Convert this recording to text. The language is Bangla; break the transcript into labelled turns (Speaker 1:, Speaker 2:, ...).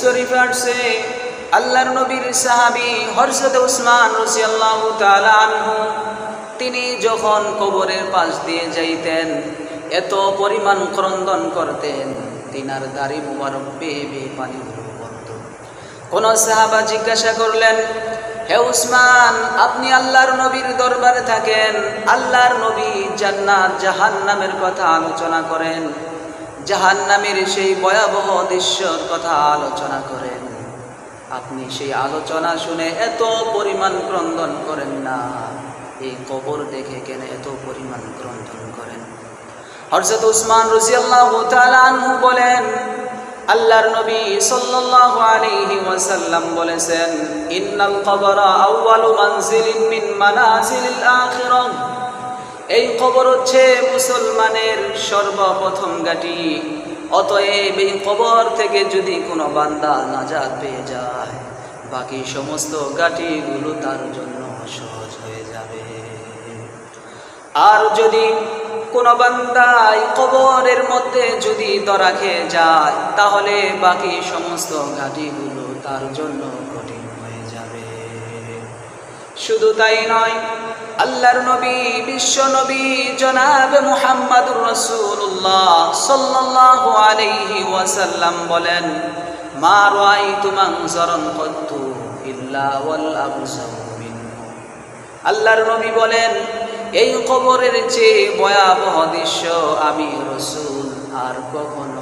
Speaker 1: শরীফে আসছে আল্লাহর নবীর সাহাবী হযরত উসমান রাদিয়াল্লাহু তাআলা আনহু তিনি যখন কবরের পাশ দিয়ে যাইতেন এত পরিমাণ ক্রন্দন করতেন, তিনার দাড়ি মুবারক বেয়ে বেয়ে পানিগুলো পড়ত। কোন সাহাবা জিজ্ঞাসা করলেন, হে উসমান, আপনি আল্লাহর নবীর দরবারে থাকেন, আল্লাহর নবী জান্নাত জাহান্নামের কথা আলোচনা করেন, জাহান্নামের সেই ভয়াবহ দৃশ্যর কথা আলোচনা করেন, আপনি সেই আলোচনা শুনে এত পরিমাণ ক্রন্দন করেন না, এই কবর দেখে কেন এত পরিমাণ ক্রন্দন করেন? হযরত উসমান রাদিয়াল্লাহু তাআলা আনহু বলেন, আল্লাহর নবী সাল্লাল্লাহু আলাইহি ওয়াসাল্লাম বলেছেন, ইন্নাল কবরা আউয়ালু মানজিলিন মিন মানাজিলিল আখিরাহ, এই কবর হচ্ছে মুসলমানের সর্বপ্রথম ঘাঁটি। অতএব এই কবর থেকে যদি কোনো বান্দা নাজাত পেয়ে যায়, বাকি সমস্ত ঘাঁটিগুলো তার জন্য সহজ হয়ে যাবে। আর যদি কোনো বান্দা এই কবরের মধ্যে যদি ধরা খেয়ে যায়, তাহলে বাকি সমস্ত ঘাঁটিগুলো তার জন্য কঠিন হয়ে যাবে। শুধু তাই নয়, আল্লাহর নবী বিশ্ব নবী জনাবে মুহাম্মদুর রাসূলুল্লাহ সাল্লাল্লাহু আলাইহি ওয়াসাল্লাম বলেন, মা রাআইতু মানজারান কত্তু ইল্লা ওয়াল আবসাউ মিনহু। আল্লাহর নবী বলেন, এই কবরের চেয়ে ভয়াবহ দৃশ্য আমি রাসূল আর কখনো